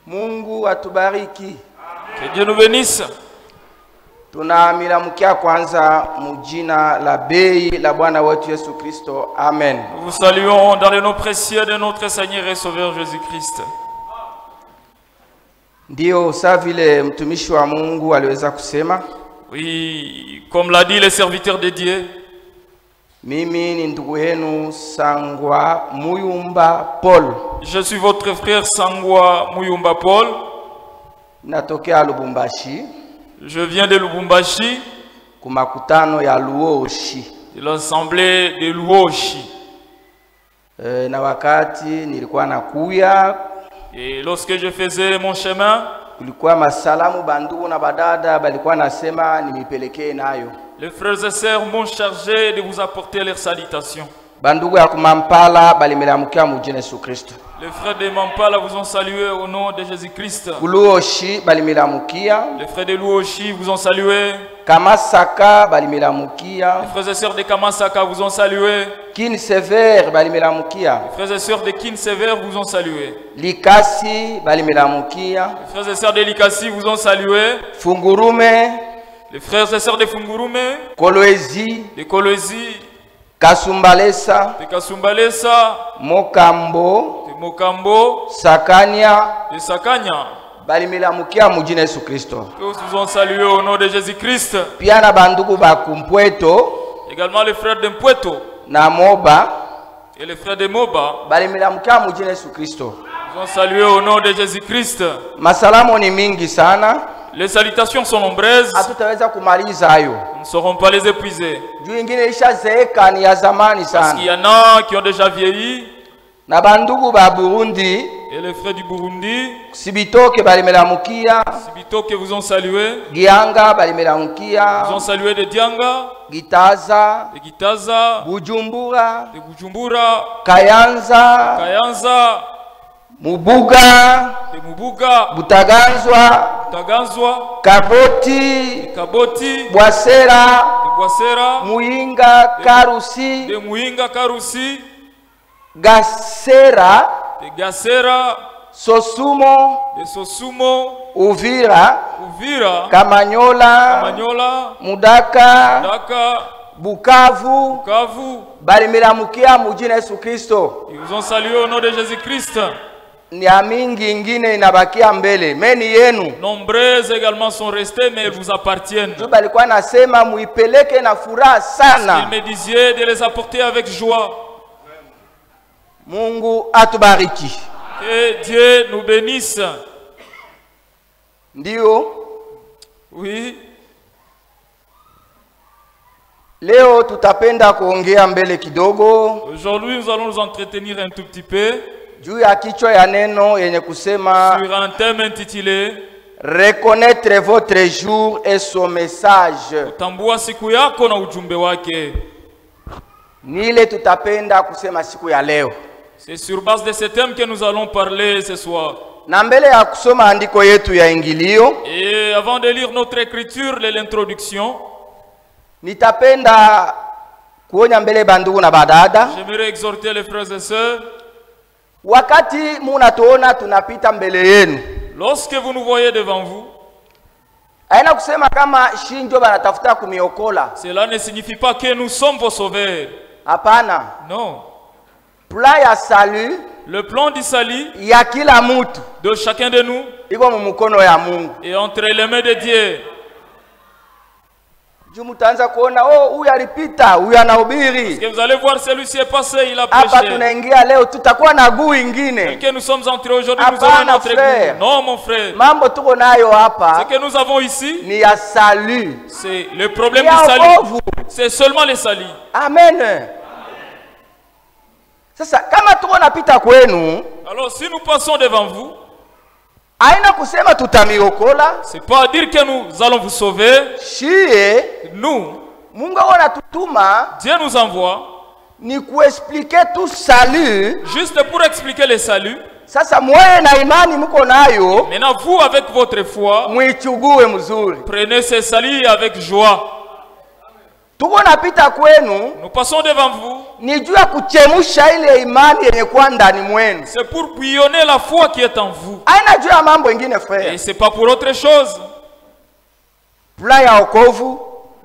Mungu atubariki. Que Dieu nous bénisse. Tunamiramukia kwanza mujina la bei la Bwana wetu Yesu Kristo. Amen. Nous vous saluons dans le nom précieux de notre Seigneur et Sauveur Jésus-Christ. Ndio saa vile mtumishi wa Mungu aliweza kusema. Oui, comme l'a dit le serviteur de Dieu. Mimi ni ndugu yenu Sangwa Muyumba Paul. Je suis votre frère Sangwa Muyumba Paul. Natokea Lubumbashi. Je viens de Lubumbashi. Kumakutano ya Luoshi. De l'assemblée de Luoshi. Na wakati nilikuwa nakuya. Et lorsque je faisais mon chemin, kulikuwa masalamu bandugu na badada balikuwa nasema nimipelekee nayo. Les frères et sœurs m'ont chargé de vous apporter leurs salutations. Bandugu ya kumampala balimiramukia mujina Yesu Kristo. Les frères de Mampala vous ont salué au nom de Jésus-Christ. Luoshi balimiramukia. Les frères de Luoshi vous ont salué. Kamasaka balimiramukia. Les frères et sœurs de Kamasaka vous ont salué. Kinsever balimiramukia. Les frères et sœurs de Kinsever vous ont salué. Likasi balimiramukia. Les frères et sœurs de Likasi vous ont salué. Fungurume. Les frères et sœurs de Fungurume. Kolwezi. De Kolwezi. Kasumbalesa. De Kasumbalesa. Mokambo. De Mokambo. Sakanya. De Sakanya. Balimiramukia mujina Yesu Kristo. Tous vous ont salué au nom de Jésus-Christ. Pia na bandugu ba Kumpweto. Également les frères de Mpweto. Na Moba. Et les frères de Moba. Balimiramukia mujina Yesu Kristo. Vous ont salué au nom de Jésus-Christ. Masalamu ni mingi sana. Les salutations sont nombreuses. Hatutaweza kumaliza hayo. Nous ne saurons pas les épuiser. Juu ingine ishazeeka ni ya zamani sana. Parce qu'il y en a qui ont déjà vieilli. Na bandugu ba Burundi. Et les frères du Burundi. Sibitoke balimiramukia. Sibitoke vous ont salué. Gianga balimiramukia. Vous ont salué de Dianga. Gitaza. De Gitaza. Bujumbura. De Bujumbura. Kayanza. Kayanza. Mubuga. De Mubuga. Butaganzwa. Butaganzwa. Kaboti. De Kaboti. Bwasera. De Bwasera. Muyinga. Karusi. De Muyinga Karusi. Gasera. De Gasera. Sosumo. De Sosumo. Uvira. Uvira. Kamanyola. Kamanyola. Mudaka. Mudaka. Bukavu. Bukavu. Balimiramukia mujina Yesu Kristo. Ils vous ont salué au nom de Jésus-Christ. Ni mingi ingine inabakia mbele. Meni yenu. Nombreuses également sont restés, mais elles vous appartiennent. Juu balikuwa nasema muipeleke na furaha sana. Il me disait de les apporter avec joie. Mungu atubariki. Que Dieu nous bénisse. Ndio. Oui. Leo tutapenda kuongea mbele kidogo. Aujourd'hui nous allons nous entretenir un tout petit peu juu ya kichwa ya neno yenye kusema sur un thème intitulé reconnaître votre jour et son message. Kutambua siku yako na ujumbe wake. Nile tutapenda kusema siku ya leo. C'est sur base de ce thème que nous allons parler ce soir. Na mbele ya kusoma andiko yetu ya ingilio. Et avant de lire notre écriture, l'introduction, nitapenda kuonya mbele bandugu na badada. J'aimerais exhorter les frères et sœurs. Wakati munatuona tunapita mbele yenu. Lorsque vous nous voyez devant vous, haina kusema kama shinjo banatafuta kumiokola. Cela ne signifie pas que nous sommes vos sauveurs. Hapana. Non. Plan ya salut, le plan du salut ya kila mtu, de chacun de nous, iko mumukono ya Mungu. Et entre les mains de Dieu. Mutaanza kuona huyu alipita, huyu anahubiri. Parce que vous allez voir celui-ci est passé, il a prêché. Hapa tunaingia leo tutakuwa na guu ingine. Que nous sommes entrés aujourd'hui, nous aurons notre goût. Non mon frère. Mambo tuko nayo hapa. Ce que nous avons ici, ni ya salut. C'est le problème du salut. C'est seulement le salut. Amen. Sasa kama tuko napita kwenu, alors si nous passons devant vous, haina kusema tutamiokola. C'est pas dire que nous allons vous sauver. Shie, nous, Mungu anatutuma, Dieu nous envoie, ni kuexpliquer tout salut, juste pour expliquer le salut. Sasa mwe na imani mko nayo. Maintenant vous avec votre foi, muichugue mzuri. Prenez ce salut avec joie. Tuko napita kwenu, nous passons devant vous. ni juu ya kuchemusha ile imani yenye kwa ndani mwenu. C'est pour bouillonner la foi qui est en vous. Haina juu ya mambo ingine frère. Et c'est pas pour autre chose. Plan ya wokovu,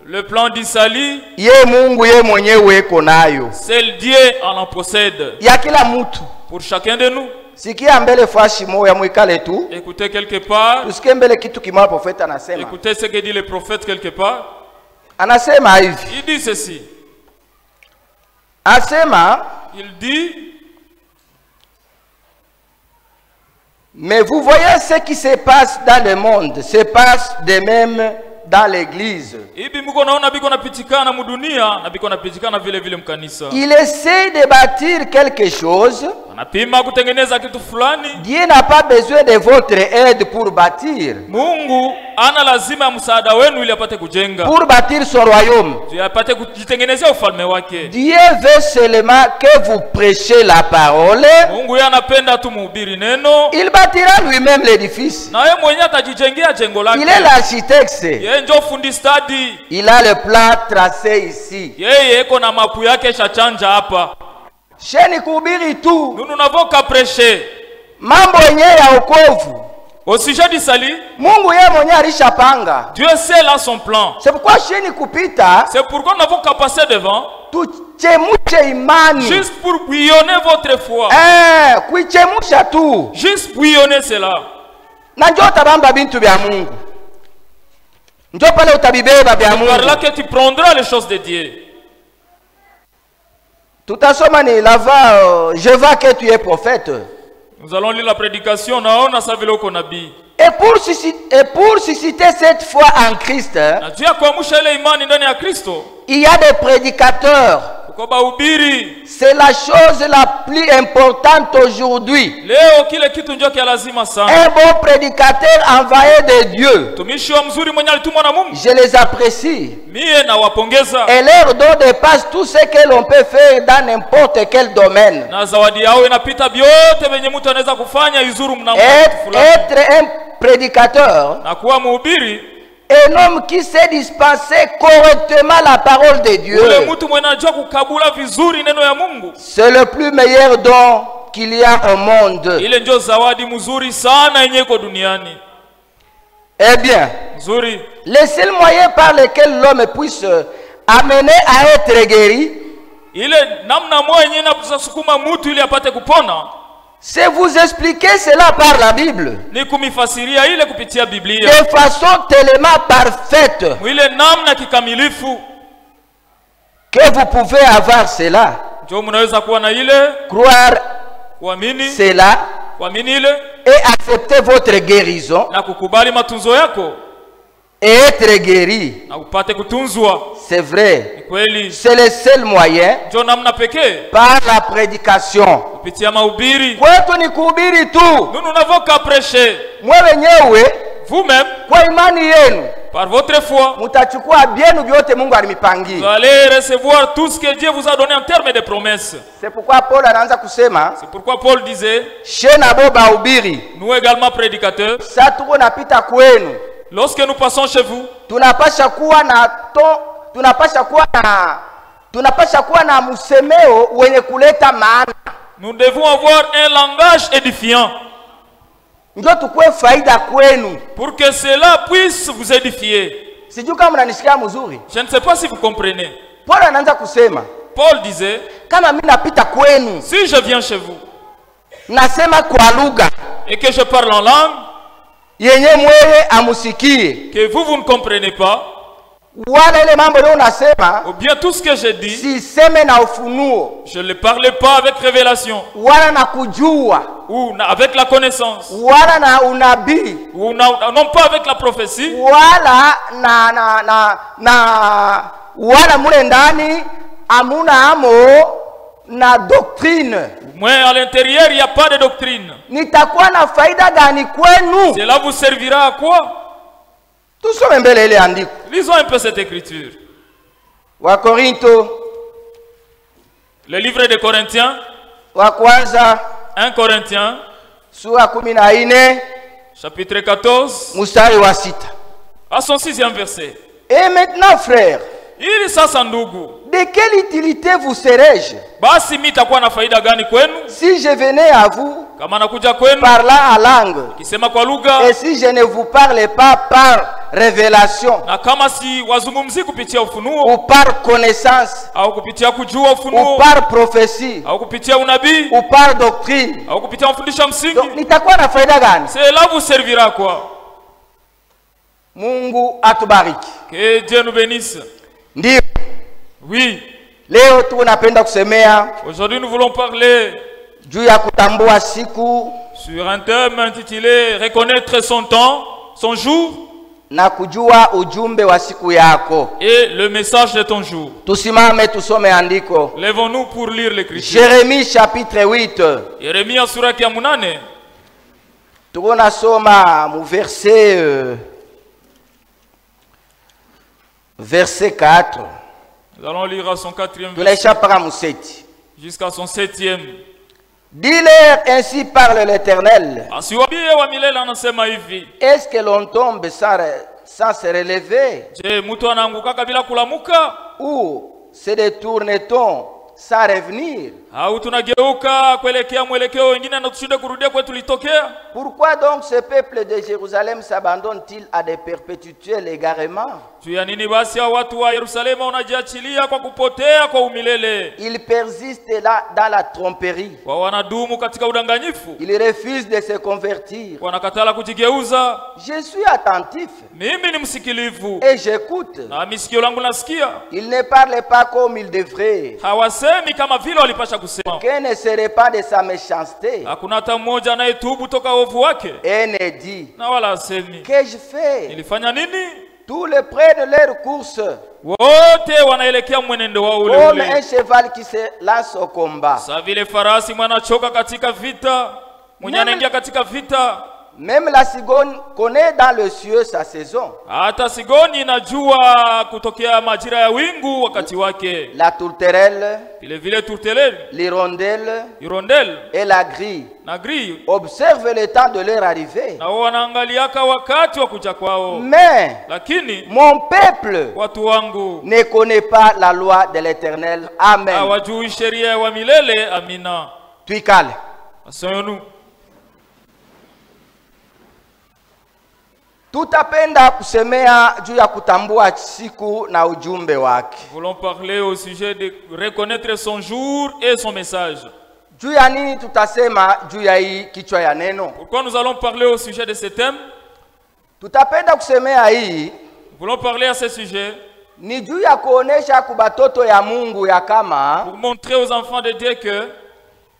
Le plan du salut, ye Mungu ye mwenyewe eko nayo. seul Dieu en possède. Ya kila mtu. Pour chacun de nous. Sikia mbele fashi moya mwikale tu. Écoutez quelque part. Tusikie mbele kitu kimoja profeta anasema. Écoutez ce que dit le prophète quelque part. Anasema hivi. Il dit ceci. Asema, Il dit, mais vous voyez ce qui se passe dans le monde, se passe de même dans l'église. hivi mko naona biko napitikana mudunia na biko napitikana vile vile mkanisa. Il essaie de bâtir quelque chose. Anapima kutengeneza kitu fulani. Dieu n'a pas besoin de votre aide pour bâtir. Mungu ana lazima ya msaada wenu ili apate kujenga. Pour bâtir son royaume. Ili apate kujitengenezea ufalme wake. Dieu veut seulement que vous prêchez la parole. Mungu yeye anapenda tu mhubiri neno. Il bâtira lui-même l'édifice. Na yeye mwenyewe atajijengea jengo lake. Il est l'architecte. Yeye ndio fundi stadi. Il a le plan tracé ici. Yeye iko na mapu yake shachanja hapa. Sheni kuhubiri tu. Nous n'avons qu'à prêcher. Mambo yenyewe ya wokovu. Au sujet du salut, Mungu yeye mwenyewe alishapanga. Dieu sait là son plan. C'est pourquoi sheni kupita. C'est pourquoi nous avons qu'à passer devant. Tuchemushe imani. Juste pour bouillonner votre foi. Kuichemusha tu. Juste bouillonner cela. Na njoo utabamba bintu vya Mungu. Njoo pale utabibeba vya Mungu. Par là que tu prendras les choses de Dieu. Tutasoma ni lava, je vois que tu es prophète. Nous allons lire la prédication. Naona savilo ko nabii. Et pour susciter cette foi en Christ, Na juu ya kuamsha ile imani ndani ya Kristo. il y a des prédicateurs. Kwa bahubiri. C'est la chose la plus importante aujourd'hui. Leo kile kitu ndio kia lazima sana. Un bon prédicateur envoyé de Dieu. Tumishi wa mzuri mwenye alitumwa na Mungu. Je les apprécie. Mie na wapongeza. Et leur don dépasse tout ce que l'on peut faire dans n'importe quel domaine. Na zawadi yao inapita vyote venye mtu anaweza kufanya izuru mna Être un prédicateur, na kuwa mhubiri, un homme qui sait dispenser correctement la parole de Dieu, ule mtu mwenye anajua kukabula vizuri neno ya Mungu. c'est le plus meilleur don qu'il y a au monde. Ile ndio zawadi mzuri sana yenye iko duniani. Eh bien, Nzuri. le seul moyen par lequel l'homme puisse amener à être guéri, Ile namna moja yenye inasukuma mtu ili apate kupona, c'est vous expliquer cela par la Bible. ni kumifasiria ile kupitia Biblia. De façon tellement parfaite Ile namna kikamilifu que vous pouvez avoir cela. ndio mnaweza kuwa na ile Croire kuamini, cela kuamini ile et accepter votre guérison na kukubali matunzo yako et être guéri. na upate kutunzwa. C'est vrai. Ni kweli. C'est le seul moyen Ndio namna pekee par la prédication. kupitia mahubiri. Kwetu ni kuhubiri tu. Nous n'avons qu'à prêcher. Mwe wenyewe Vous-même, kwa imani yenu par votre foi, mutachukua byenu vyote Mungu vous alimipangia. allez recevoir tout ce que Dieu vous a donné en termes de promesses. C'est pourquoi Paul anaanza kusema C'est pourquoi Paul disait, shena bo bahubiri. nous également prédicateurs, Sasa tuko napita kwenu. lorsque nous passons chez vous, Tunapasha kuwa na tunapasha kuwa na msemeo wenye kuleta maana. nous devons avoir un langage édifiant Ndio tukue faida kwenu. pour que cela puisse vous édifier. Sijui kama mnanisikia mzuri. Je ne sais pas si vous comprenez. Paul anaanza kusema Paul disait, kama mimi napita kwenu si je viens chez vous nasema kwa lugha et que je parle en langue yenye mweye amusikie, que vous ne comprenez pas, wala ile mambo leo nasema ou bien tout ce que j'ai dit, siseme na ufunuo je ne le parlais pas avec révélation wala na kujua ou avec la connaissance wala na unabii ou non pas avec la prophétie, wala wala mule ndani amuna amo na doctrine. moi à l'intérieur il n'y a pas de doctrine. Nitakuwa na faida gani kwenu? Cela vous servira à quoi? Tusome mbele ile andiko. Lisons un peu cette écriture. Wa Korinto, Le livre de Corinthiens, wa kwanza 1 Corinthiens, sura 14 chapitre 14, mstari wa 6. à son 6e verset. Et maintenant frères, Il sasa ndugu, de de quelle utilité vous serais-je Basi mimi itakuwa na faida gani kwenu si je venais à vous kama nakuja kwenu parlant en langue kisema kwa lugha, et si je ne vous parle pas par révélation na kama si wazungumzi kupitia ufunuo ou par connaissance au kupitia kujua ou ufunuo par prophétie au kupitia unabii ou par doctrine? au kupitia mafundisho msingi, Donc nitakuwa na faida gani? cela vous servira quoi? Mungu atubariki. Que Dieu nous bénisse. Ndio Oui, leo tunapenda kusemea aujourd'hui nous voulons parler juu ya kutambua siku sur un thème intitulé reconnaître son temps, son jour na kujua ujumbe wa siku yako. et le message de ton jour. Tusimame tusome andiko. Lèvons-nous pour lire l'écriture. Jérémie chapitre 8. Yeremia sura ya 8. Tukona soma mu verset 4. Nous allons lire à son 4e verset Tunaisha para mu 7. jusqu'à son 7e. Dis-leur, ainsi parle l'Éternel. Asiwaambie wa milele anasema hivi. Est-ce que l'on tombe sans se relever? Je, mtu anaanguka bila kulamuka? Ou se détourne-t-on sans revenir? Au tunageuka kuelekea mwelekeo wengine na tushinde kurudia kwetu litokea? Pourquoi donc ce peuple de Jérusalem s'abandonne-t-il à des perpétuels égarements? Juu ya nini basi hao watu wa Yerusalemu wanajiachilia kwa kupotea kwa umilele? Ils persistent là dans la tromperie. Wa wanadumu katika udanganyifu. Ils refusent de se convertir. Wanakatala kujigeuza. Je suis attentif Mimi ni msikilivu et j'écoute. na misikio langu nasikia. Ils ne parlent pas comme ils devraient. Hawasemi kama vile walipasha kusema. Qu'un ne serait pas de sa méchanceté. Hakuna hata mmoja anayetubu toka ovu wake. Et ne dit, Na wala asemi, qu'ai-je fait? nilifanya nini? Tous les près de leur course, Wote wanaelekea mwenendo wao ule comme un ule. cheval qui se lance au combat. Sa vile farasi mwanachoka katika vita, mwenye anaingia katika vita. Même la cigogne connaît dans le cieux sa saison. Hata sigoni inajua kutokea majira ya wingu wakati wake. La tourterelle, Vile vile turteleli, l'hirondelle hirondelle et la grille na grille observent le temps de leur arrivée. na wanaangaliaka wakati wa kuja kwao. Mais Lakini mon peuple watu wangu ne connaît pas la loi de l'Éternel. Amen. hawajui sheria wa milele. Amina. Tuikale. Asante. Tutapenda kusemea juu ya kutambua siku na ujumbe wake. Nous voulons parler au sujet de reconnaître son jour et son message. Juu ya nini tutasema juu ya hii kichwa ya neno? Pourquoi nous allons parler au sujet de ce thème? Tutapenda kusemea hii Nous voulons parler à ce sujet ni juu ya kuonesha kubatoto ya Mungu ya kama pour montrer aux enfants de Dieu que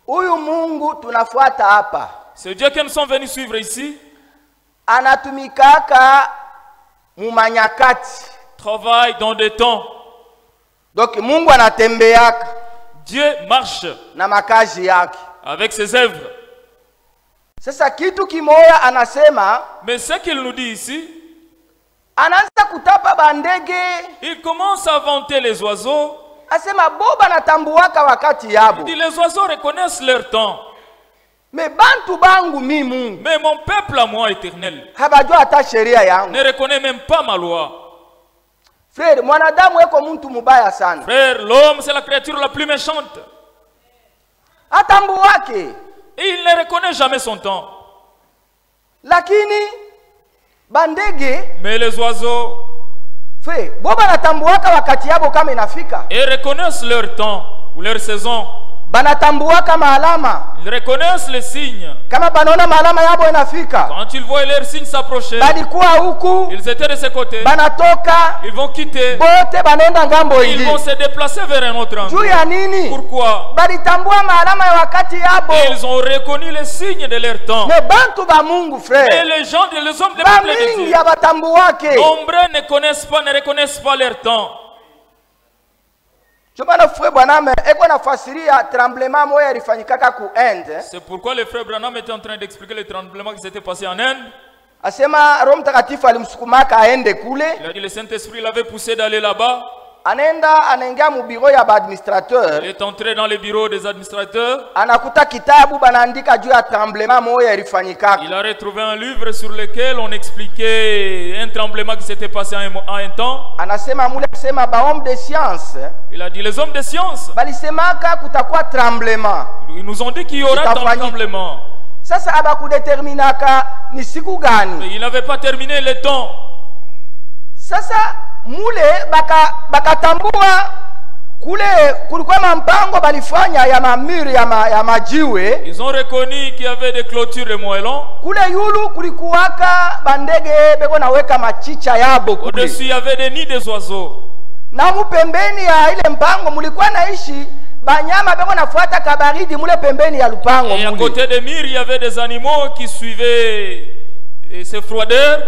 huyu Mungu tunafuata hapa ce Dieu que nous sommes venus suivre ici anatumikaka mumanyakati. travaille dans des temps. Donc Mungu anatembeaka Dieu marche na makazi yake. avec ses œuvres. Sasa kitu kimoya anasema, Mais ce qu'il nous dit ici, anaanza kutapa bandege, il commence à vanter les oiseaux. asema boba natambuaka wakati Il yabo. dit les oiseaux reconnaissent leur temps. Me bantu bangu mi Mungu Mais mon peuple à moi éternel habajua hata sheria yangu. ne reconnaît même pas ma loi. Frère, mwanadamu eko mtu mubaya sana. Frère, l'homme c'est la créature la plus méchante. Atambuake. Et il ne reconnaît jamais son temps. Lakini bandege, Mais les oiseaux, frère, boba natambuaka wakati yabo kama inafika. ils reconnaissent leur temps ou leur saison. Banatambuaka maalama. Ils reconnaissent les signes. Kama banaona maalama yabo inafika. Quand ils voient leurs signes s'approcher, Balikuwa huku, ils étaient de ce côté. banatoka, Ils vont quitter. bote banaenda ngambo Ils ingine. vont se déplacer vers un autre Juu endroit. ya nini? Pourquoi? Balitambua maalama ya wakati yabo. Ils ont reconnu les signes de leur temps. Me bantu ba Mungu, Et frère, les gens, les hommes, les peuples de bamingi Dieu, abatambuake. nombreux ne connaissent pas, ne reconnaissent pas leur temps. Chobana frère Branham eko nafasiria tremblement moya ilifanyikaka ku Inde. C'est pourquoi le frère Branham était en train d'expliquer le tremblement qui s'était passé en Inde. Asema Roho Mtakatifu alimsukumaka aende kule. Il a dit le Saint-Esprit l'avait poussé d'aller là-bas. anaingia mu bureau ya administrateur. Il est entré dans les bureaux des administrateurs. Anakuta kitabu banaandika juu ya tremblement moya ilifanyika. Il a retrouvé un livre sur lequel on expliquait un tremblement qui s'était passé en un temps. Anasema mule sema ba homme de science. Il a dit les hommes de science. Balisemaka kutakuwa tremblement. Ils nous ont dit qu'il y aura un tremblement. Sasa abakudeterminaka ni siku gani? Mais il n'avait pas terminé le temps. Sasa mule bakatambua kule kulikuwa mpango balifanya ya mamiri ya majiwe. Ils ont reconnu qu'il y avait des clôtures de moellons. Kule yulu kulikuwaka bandege beko naweka machicha yabo kule. Au-dessus il y avait des nids des oiseaux. Na mupembeni ya ile mpango mulikuwa naishi banyama beko nafuata kabaridi mule pembeni ya lupango mule. Et à côté des murs il y avait des animaux qui suivaient ces froideurs.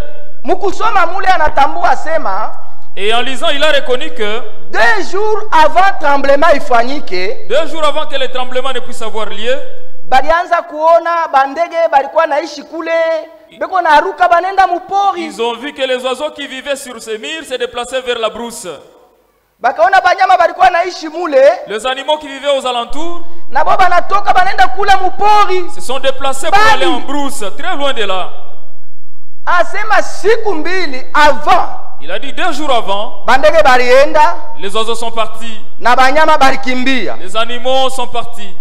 Mukusoma mule anatambua sema. Et en lisant, il a reconnu que 2 jours avant tremblement ifanyike, 2 jours avant que le tremblement ne puisse avoir lieu, balianza kuona bandege balikuwa naishi kule beko naruka banenda mupori. Ils ont vu que les oiseaux qui vivaient sur ces murs se déplaçaient vers la brousse. Bakaona banyama balikuwa naishi mule, les animaux qui vivaient aux alentours na bo banatoka banenda kule mupori, se sont déplacés pour aller en brousse, très loin de là. Asema siku mbili avant, il a dit 2 jours avant, bandege balienda, les oiseaux sont partis, na banyama balikimbia, les animaux sont partis.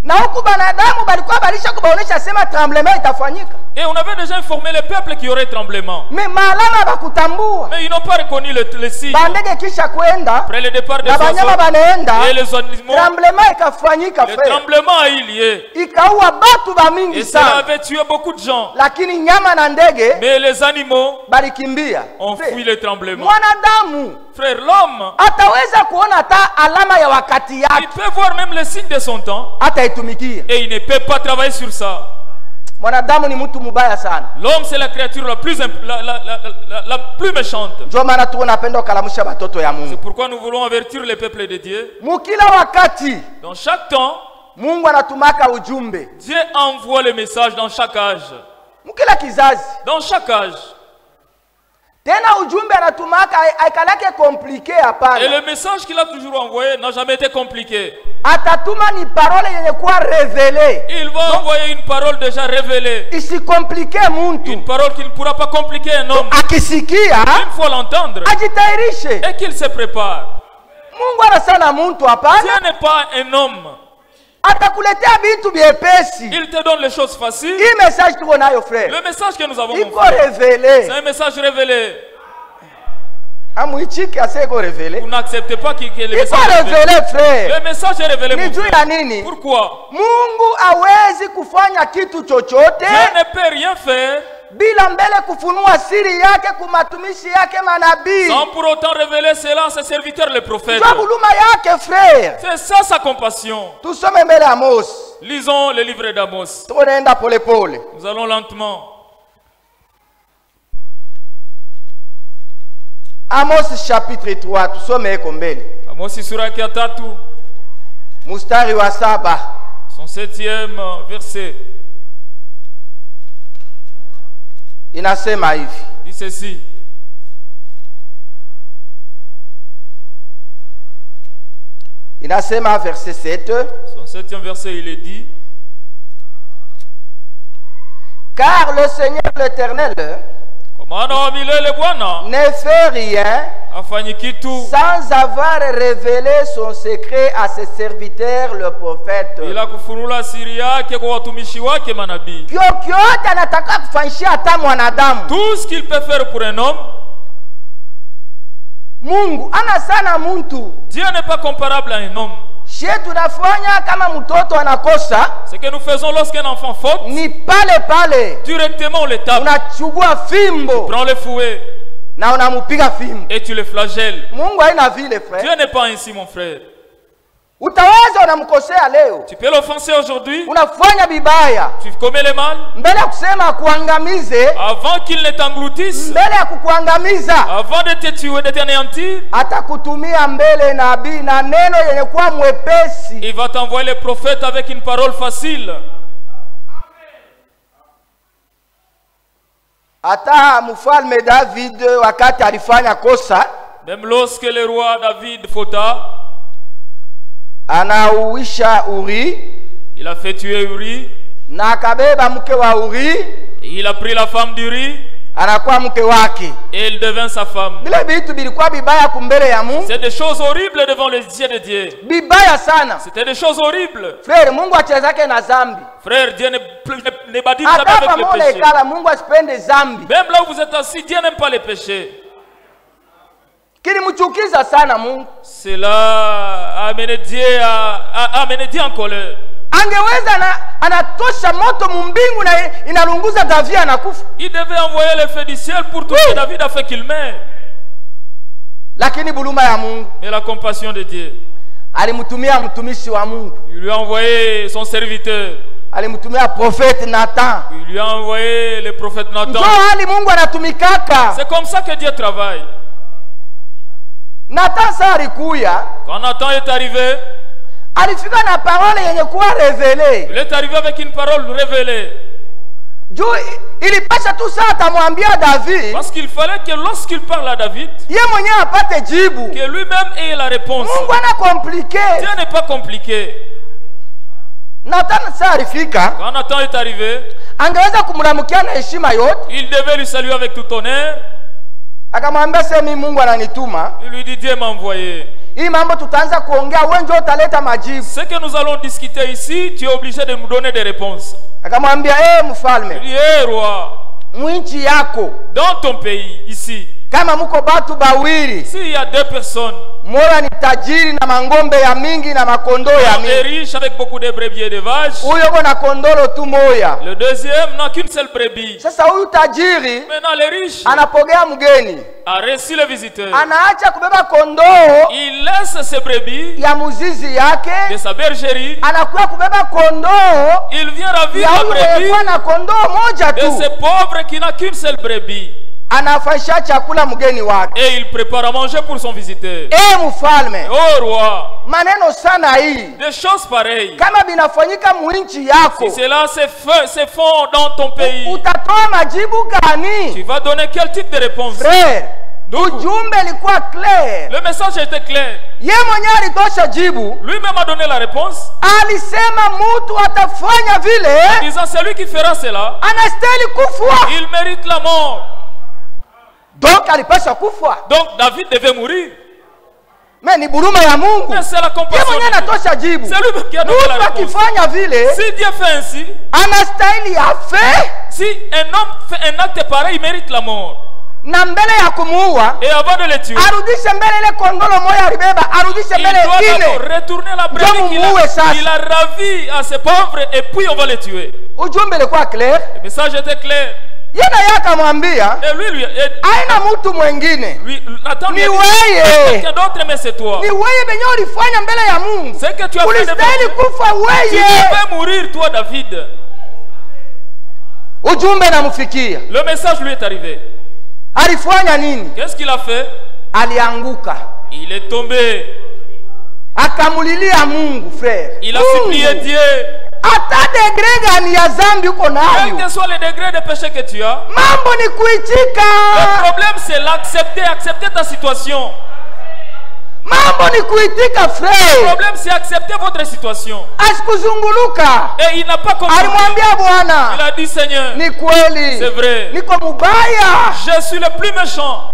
Na huku banadamu balikuwa balisha kubaonesha sema tremblement itafanyika. Et on avait déjà informé le peuple qu'il y aurait tremblement. Mais malama bakutambua. Mais ils n'ont pas reconnu le signe. Bandege kisha kwenda, après le départ des oiseaux, banaenda, et les animaux, tremblement ikafanyika frère. Le tremblement a eu lieu. Ikaua batu ba mingi sana. Et ça avait tué beaucoup de gens. Lakini nyama na ndege, mais les animaux balikimbia. Ont fui le tremblement. Mwanadamu, frère, l'homme ataweza kuona hata alama ya wakati yake. Il peut voir même le signe de son temps. Ataitumikia. Et il ne peut pas travailler sur ça. Mwanadamu ni mtu mubaya sana. L'homme c'est la créature la plus méchante. Ndio maana tunapenda kalamusha batoto ya Mungu. C'est pourquoi nous voulons avertir le peuple de Dieu. Mukila wakati, dans chaque temps, Mungu anatumaka ujumbe. Dieu envoie le message dans chaque âge. Mukila kizazi, dans chaque âge. Tena ujumbe anatumaka aikalake compliqué hapana. Et le message qu'il a toujours envoyé n'a jamais été compliqué. Atatuma ni parole yenye kuwa révélée. Il va envoyer une parole déjà révélée. Isikomplike muntu. Une parole qui ne pourra pas compliquer un homme. Akisikia, une fois l'entendre, ajitairishe. Et qu'il se prépare. Mungu anasana muntu hapana. Dieu n'est pas un homme. Atakuletea vitu vyepesi. Il te donne les choses faciles. Hii message tuko nayo frère. Le message que nous avons iko révélé. C'est un message révélé. Amuichiki aseko révélé. Vous n'acceptez pas que le message est révélé, frère. Le message est révélé. Ni juu ya nini? Pourquoi? Mungu hawezi kufanya kitu chochote. Dieu ne peut rien faire bila mbele kufunua siri yake kumatumishi yake manabii. Sans pour autant révéler cela à ses serviteurs les prophètes. Yake, frère. C'est ça sa compassion. Tusome mbele Amos. Lisons le livre d'Amos. Tunaenda pole pole. Nous allons lentement. Amos chapitre 3, tusome eko mbele. Amos sura ya 3. Mustari wa 7. Son 7e verset. Inasema hivi. Dit ceci. Inasema verset 7. Son 7e verset il est dit. Car le Seigneur l'Éternel ne fait rien sans avoir révélé son secret à ses serviteurs, le prophète. Tout ce qu'il peut faire pour un homme, Mungu anasana muntu. Dieu n'est pas comparable à un homme. Ce que nous faisons lorsqu'un enfant faute, directement on le tape. Prends le fouet et tu le flagelles. Dieu n'est pas ainsi, mon frère. Tu peux l'offenser aujourd'hui. Tu commets le mal. Avant qu'il ne t'engloutisse, avant de te tuer, de t'anéantir, il va t'envoyer le prophète avec une parole facile. Même lorsque le roi David fauta, anauisha Uri, il a fait tuer Uri, na akabeba mke wa Uri, il a pris la femme d'Uri, anakuwa mke wake, et il devint sa femme. Bila vitu bilikuwa bibaya kumbele ya Mungu. C'est des choses horribles devant les yeux de Dieu. Bibaya sana. C'était des choses horribles. Frère, Mungu achezake na zambi. Frère, Dieu ne badine jamais avec le péché. Mungu asipende zambi. Même là où vous êtes assis, Dieu n'aime pas les péchés. Kilimchukiza sana Mungu. Cela a amené Dieu en colère. Angeweza anatosha moto mbingu na inalunguza David anakufa. Il devait envoyer le feu du ciel pour toucher David afin qu'il meure. Lakini buluma ya Mungu. Mais la compassion de Dieu. Alimtumia mtumishi wa Mungu. Il lui a envoyé son serviteur. Alimtumia prophète Nathan. Il lui a envoyé le prophète Nathan. Mungu anatumikaka. C'est comme ça que Dieu travaille. Nathan sa alikuya. Quand Nathan est arrivé, alifika na parole yenye kuwa révélée. Il est arrivé avec une parole révélée. Ilipasha tu saa atamwambia David. Parce qu'il fallait que lorsqu'il parle à David, yeye mwenyewe apate jibu. Que lui-même ait la réponse. Mungu ana compliqué. Dieu n'est pas compliqué. Nathan sa alifika. Quand Nathan est arrivé, angeweza kumramukia na heshima yote. Il devait lui saluer avec tout honneur. Akamwambia sema Mungu ananituma. Il lui dit Dieu m'a envoyé. Ce que nous allons discuter ici, tu es obligé de nous donner des réponses. Il dit, roi, dans ton pays, ici, s'il y a deux personnes, moya ni tajiri na mangombe ya mingi na makondo ya mingi, riche avec beaucoup de brebis et de vaches. Huyo na kondolo tu moya. Le deuxième n'a qu'une seule brebis. Sasa huyu tajiri, maintenant le riche, anapokea mgeni, a reçu le visiteur. Anaacha kubeba kondoo, il laisse ses brebis ya muzizi yake, de sa bergerie, anakuwa kubeba kondoo, il vient ravir la brebis na kondoo moja tu, de ce pauvre qui n'a qu'une seule brebis. Anafanyisha chakula mgeni wake, et il prépare à manger pour son visiteur. Mfalme, oh roi, maneno sana hii, des choses pareilles, kama binafanyika mwinchi yako, si cela se font dans ton pays, utatoa majibu gani? Tu vas donner quel type de réponse? Frère, ujumbe ilikuwa clair. Le message était clair. Yeye mwenyewe alitosha jibu. Lui-même a donné la réponse. Alisema mtu atafanya vile, disant celui qui fera cela, anastahili kufa. Il mérite la mort. Donc alipasha kufa. Donc David devait mourir. Mais ni buruma ya Mungu. Mais c'est la compassion. Yeye mwenyewe anatosha jibu. C'est lui qui a donné la réponse. Akifanya vile, si Dieu fait ainsi, anastahili afe. Si un homme fait un acte pareil, il mérite la mort. Na mbele ya kumuua, et avant de le tuer, arudishe mbele ile kondolo moja alibeba, arudishe mbele ile. Il doit retourner la brebis qu'il a ravi à ses pauvres et puis on va le tuer. Ujumbe ilikuwa clair. Le message était clair. Yeye akamwambia, aina mtu mwingine. Ni wewe. Quelqu'un d'autre mais c'est toi. Ni wewe benye ulifanya mbele ya Mungu. C'est que tu as fait de kufa wewe. Tu devais mourir toi David. Ujumbe namfikia. Le message lui est arrivé. Alifanya nini? Qu'est-ce qu'il a fait? Alianguka. Il est tombé. Akamulilia Mungu, frère. Il a supplié Dieu. Ata degré gani ya zambi uko nayo, quel que soit le degré de péché que tu as, mambo ni kuitika. Le problème c'est l'accepter, accepter ta situation. Mambo ni kuitika, frère. Le problème c'est accepter votre situation. Asikuzunguluka. Et il n'a pas compris. Alimwambia Bwana, il a dit Seigneur, ni kweli, c'est vrai, niko mubaya, je suis le plus méchant.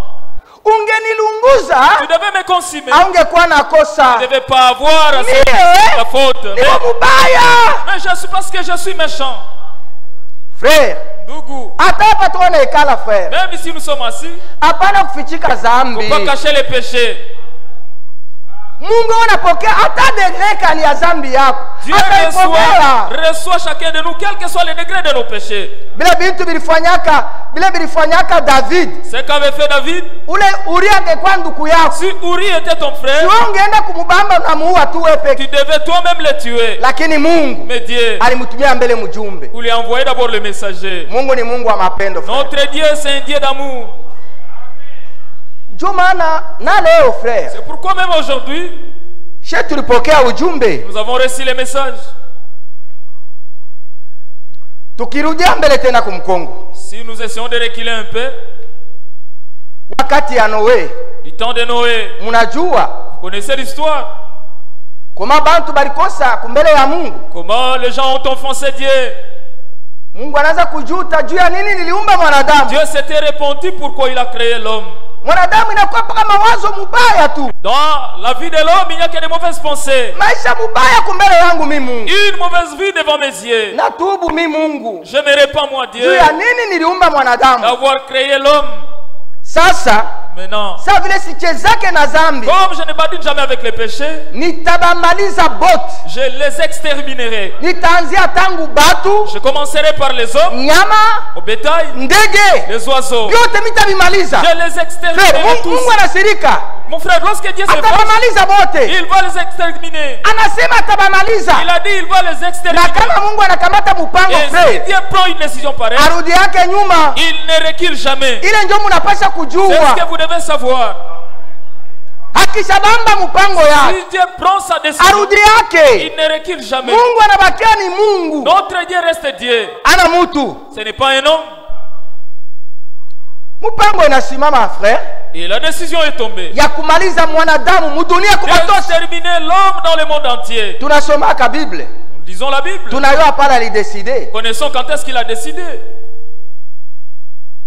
Ungenilunguza, tu devais me consumer. Aungekuwa na kosa. Tu ne devais pas avoir la faute. Niko mubaya. Mais je suis parce que je suis méchant. Frère, ndugu, hata hapa tuone ikala frère. Même ici nous sommes assis, hapana kufichika zambi. Faut pas cacher les péchés. Mungu anapokea hata degré kani ya zambi yako. Dieu reçoit chacun de nous, quel que soit le degré de nos péchés. Bila bilifanyaka David. Ce qu'avait fait David. Ule Uria angekuwa ndugu yako. Si Uri était ton frère, si ungeenda kumubamba na muua tu wewe peke. Tu devais toi-même le tuer. Lakini Mungu, mais Dieu, alimtumia mbele mjumbe. Vous lui envoyé d'abord le messager. Mungu ni Mungu wa mapendo. Notre Dieu c'est un Dieu d'amour. C'est pourquoi même aujourd'hui, nous avons reçu les messages. Si nous essayons de reculer un peu, Du temps de Noé. Munajua. Vous connaissez l'histoire? Comment bantu balikosa kumbele ya Mungu? Comment les gens ont offensé Dieu? Mungu anaanza kujuta juu ya nini niliumba mwanadamu. Dieu s'était repenti pourquoi il a créé l'homme. Mwanadamu inakuwa paka mawazo mubaya tu. Dans la vie de l'homme, il n'y a que des mauvaises pensées. Maisha mubaya kumbele yangu mimi Mungu. Une mauvaise vie devant mes yeux. Natubu mimi Mungu. Je me répands moi Dieu. Juu ya nini niliumba mwanadamu? D'avoir créé l'homme. Sasa maintenant, sa vile sichezake na zambi, comme je ne badine jamais avec les péchés, nitabamaliza bot, je les exterminerai. Nitaanzia tangu batu, je commencerai par les hommes, nyama, au bétail, ndege, les oiseaux. Vyote mitabimaliza. Je les exterminerai tous. Mungu anasirika. Mon frère, lorsque Dieu se fâche, il va les exterminer. Anasema atabamaliza. Il a dit il va les exterminer. Na kama Mungu anakamata mpango frère, si Dieu prend une décision pareille, arudi yake nyuma, il ne recule jamais. Ile ndio mnapaswa kujua. C'est ce que vous devez savoir. Akishabamba mpango yake, si Dieu prend sa décision, arudi yake, il ne recule jamais. Mungu anabakia ni Mungu. Notre Dieu reste Dieu. Ana mutu. Ce n'est pas un homme. Mpango inasimama frère. Et la décision est tombée. Ya kumaliza mwanadamu mudunia kubatosha. Terminer l'homme dans le monde entier. Tunasoma ka Bible. Nous lisons la Bible. Tunayua pala li décider. Connaissons quand est-ce qu'il a décidé.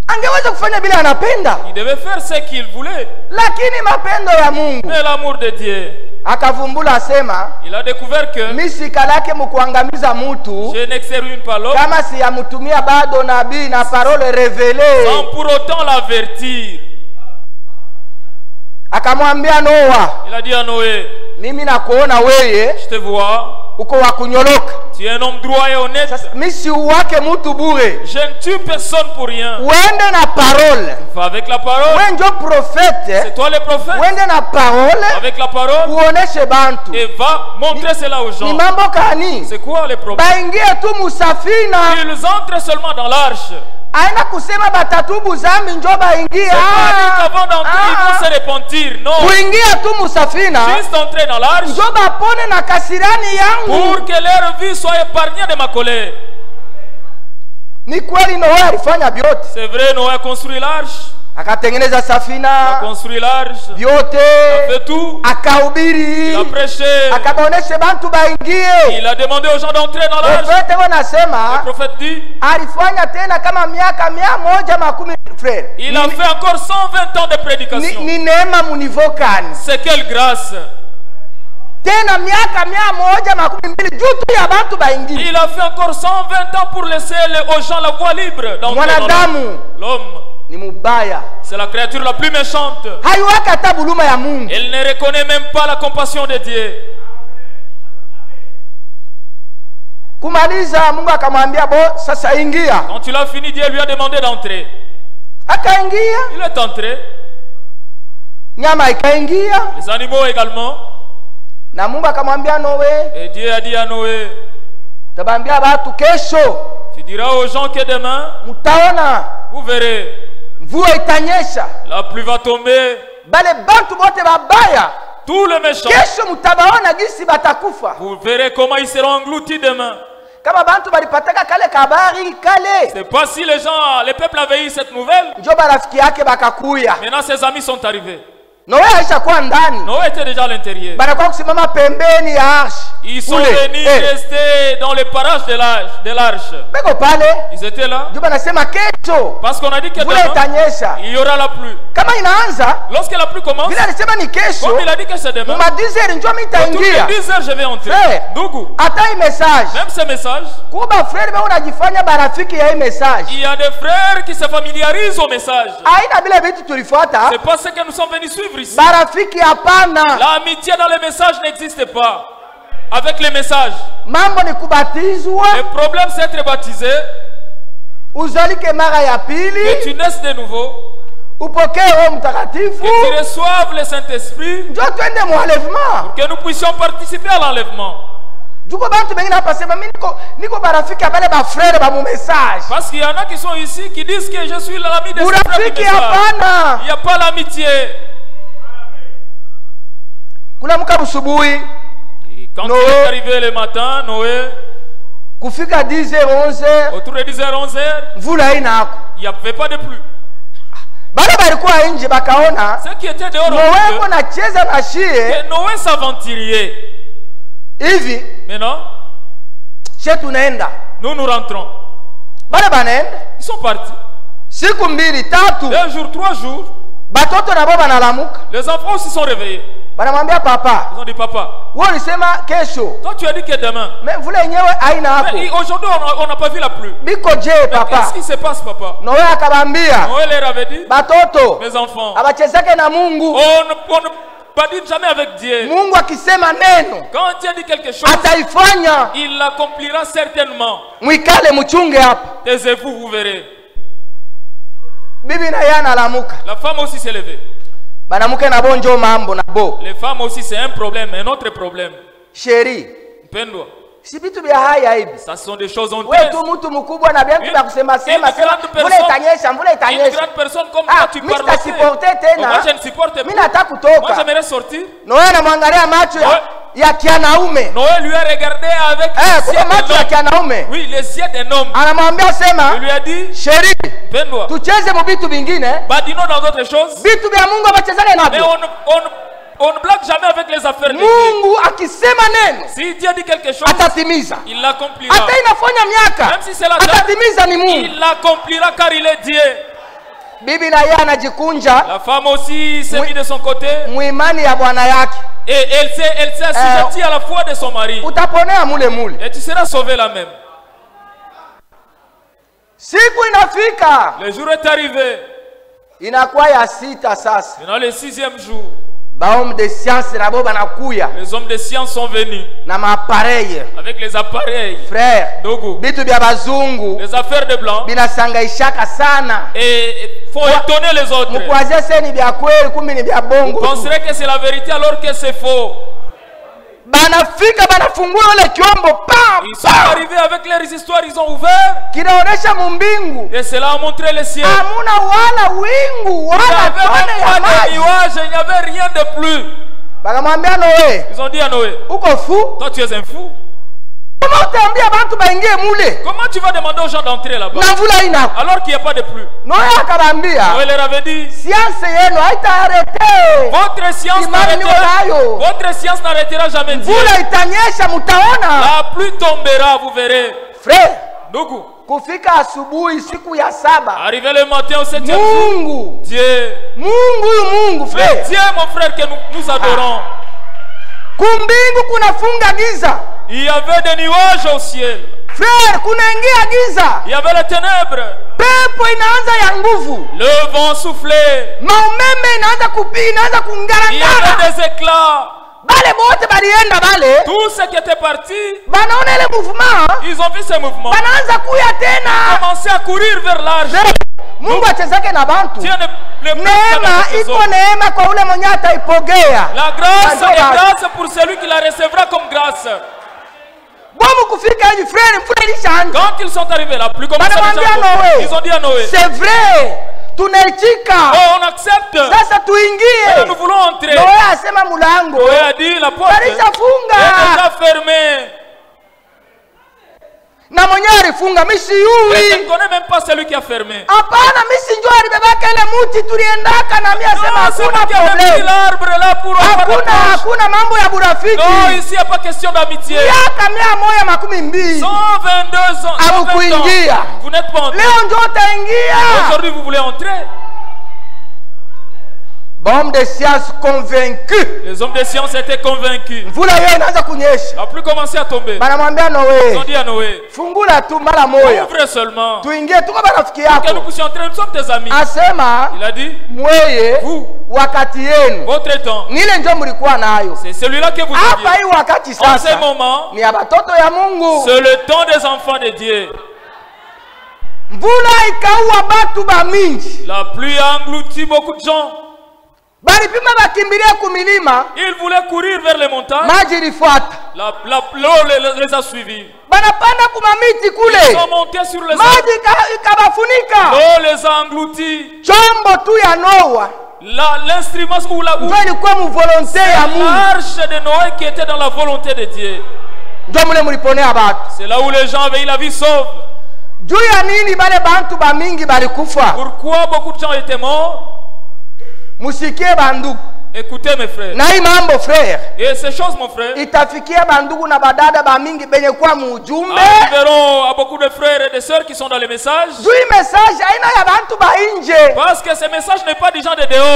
Angeweza kufanya bila anapenda. Il devait faire ce qu'il voulait. Lakini mapendo ya Mungu. Mais l'amour de Dieu. Akavumbula asema, il a découvert que misikalake mukuangamiza mutu, je n'extermine pas l'homme, kama si ya mutumia bado nabii na parole révélée, sans pour autant l'avertir. Akamwambia Noa, il a dit à Noé, mimi nakuona weye, je te vois, uko wa kunyoloka, tu es un homme droit et honnête. Misi uwake mutu bure, je ne tue personne pour rien. Uende na parole, va avec la parole. Wewe ndio prophète, c'est toi le prophète. Uende na parole, avec la parole, uoneshe bantu, et va montrer cela aux gens. Ni mambo kani? C'est quoi les problèmes? Baingie tu musafina. Ils entrent seulement dans l'arche. Aina kusema batatubu zambi njo baingia. Avant d'entrer, ils vont se repentir. Non. Kuingia tu musafina. Juste entrer dans l'arche. Njo bapone na kasirani yangu. Pour que leur vie soit épargnée de ma colère. Ni kweli Noé alifanya vyote. C'est vrai, Noé a construit l'arche. Akatengeneza safina. Il a construit l'arche. Vyote. Il a fait tout. Akahubiri. Il a prêché. Akabaonesha bantu baingie. Il a demandé aux gens d'entrer dans l'arche. Le prophète dit, alifanya tena kama miaka 110 frère. Il a fait encore 120 ans de prédication. Ni neema muniveau kani? C'est quelle grâce? Tena miaka 112 juu tu ya bantu baingie. Il a fait encore 120 ans pour laisser aux gens la voie libre d'entrer dans l'arche. L'homme ni mubaya. C'est la créature la plus méchante. Haiwaka hata buluma ya Mungu. Elle ne reconnaît même pas la compassion de Dieu. Kumaliza Mungu akamwambia bo sasa ingia. Quand il a fini, Dieu lui a demandé d'entrer. Akaingia. Il est entré. Nyama ikaingia. Les animaux également. Na Mungu akamwambia Noé. Et Dieu a dit à Noé, tabambia batu kesho. Tu diras aux gens que demain, mutaona, vous verrez, mvua itanyesha, la pluie va tomber, bale bantu bote babaya, tous les méchants, kesho mutabaona gisi batakufa. Vous verrez comment ils seront engloutis demain. Kama bantu balipataka kale kabari kale. C'est pas si les gens, les peuples avaient eu cette nouvelle. Njo barafiki yake bakakuya. Maintenant ses amis sont arrivés. Noé alishakuwa ndani. Noé était déjà à l'intérieur. Banakuwa kusimama pembeni ya arche. Ils sont venus rester dans les parages de l'arche. Beko pale. Ils étaient là. Ndio banasema kesho. Parce qu'on a dit que demain, il y aura la pluie. Kama inaanza, lorsque la pluie commence, bila alisema ni kesho. Comme il a dit que c'est demain. Muma 10h ndio mitaingia. 10h je vais entrer. Ndugu. Hata message. Même ce message. Kuba frère ba unajifanya barafiki ya message. Il y a des frères qui se familiarisent au message. Haina bila vitu tulifuata. C'est pas ce que nous sommes venus suivre ici. Barafiki hapana. L'amitié dans les messages n'existe pas. Avec les messages. Mambo ni kubatizwa. Le problème c'est être baptisé. Uzalike mara ya pili. Que tu naisses de nouveau. Upokee Roho Mtakatifu. Que tu reçoives le Saint-Esprit. Ndio twende muenlèvement. Pour que nous puissions participer à l'enlèvement. Juko bantu bengine hapa sema mimi niko barafiki abale ba frère ba mu message. Parce qu'il y en a qui sont ici qui disent que je suis l'ami de ces frères. Il n'y a pas l'amitié. Kulamuka busubuhi. Quand il est arrivé le matin, Noé, kufika 10h 11h, autour de 10h 11h, vula inako. Il n'y avait pas de pluie. Ceux qui étaient dehors, Noé s'aventurier. Maintenant, nous nous rentrons. Ils sont partis. 2 jours, 3 jours. Les enfants aussi sont réveillés. Ils ont dit papa. Toi tu as dit que demain. Mais aujourd'hui on n'a pas vu la pluie. Qu'est-ce qui se passe papa? Noé leur avait dit. Mes enfants. On ne pas dire jamais avec Dieu. Quand Dieu dit quelque chose, il l'accomplira certainement. Taisez-vous, vous verrez. La femme aussi s'est levée. Les femmes aussi c'est un problème, un autre problème. Chérie, ça sont des choses honteuses. Une grande personne comme toi tu parles. Moi je ne supporte plus. Moi j'aimerais sortir. Noé lui a regardé avec les yeux d'un homme. Oui, les yeux d'un homme. Il lui a dit, chérie, badinons dans d'autres choses. Mais on ne blague jamais avec les affaires de Dieu. Si Dieu dit quelque chose, il l'accomplira. Même si c'est la date, il l'accomplira car il est Dieu. La femme aussi s'est mise de son côté. Et elle s'est assujettie à la foi de son mari. Et tu seras sauvé là même. Le jour est arrivé. Maintenant le 6e jour. Les hommes de science sont venus avec les appareils, frère, les affaires de blanc, et font étonner les autres. Vous penserez que c'est la vérité alors que c'est faux. Ils sont arrivés avec leurs histoires, ils ont ouvert. Et cela a montré le ciel. Il n'y avait rien de plus. Ils ont dit à Noé, toi tu es un fou. Comment tu vas demander aux gens d'entrer là-bas alors qu'il n'y a pas de pluie? Noé leur avait dit, votre science n'arrêtera jamais Dieu. La pluie tombera, vous verrez. Frère, arrivé le matin au 7e jour, Dieu, Dieu mon frère que nous adorons. Il y avait des nuages au ciel. Frère, il y avait les ténèbres. Le vent soufflait. Il y avait des éclats. Tous ceux qui étaient partis, ils ont vu ce mouvement. Ils ont commencé à courir vers l'arche. La grâce est grâce pour celui qui la recevra comme grâce. Quand ils sont arrivés là, plus comme ça, ils ont dit à Noé, c'est vrai. Oh, on accepte. Et nous voulons entrer. Noé a dit la porte est déjà fermée. Je ne connais même pas celui qui a fermé. L'arbre là pour non, ici il n'y a pas question d'amitié. 122 ans. Vous n'êtes pas entré. Aujourd'hui vous voulez entrer. Hommes de science convaincus. Les hommes de science étaient convaincus. La pluie commençait à tomber. Ils ont dit à Noé, ouvre seulement pour que nous puissions entrer. Nous sommes tes amis. Il a dit, vous, votre temps, c'est celui-là que vous aviez. En ce moment, c'est le temps des enfants de Dieu. La pluie a englouti beaucoup de gens. Ils voulaient courir vers les montagnes. L'eau les a suivis. Ils sont montés sur les arbres. L'eau les a engloutis. L'instrument ou la l'arche de Noé qui était dans la volonté de Dieu. C'est là où les gens avaient eu la vie sauve. Pourquoi beaucoup de gens étaient morts? Écoutez mes frères. Et ces choses mon frère. Nous verrons à beaucoup de frères et de sœurs qui sont dans les messages. Parce que ce message n'est pas des gens de dehors.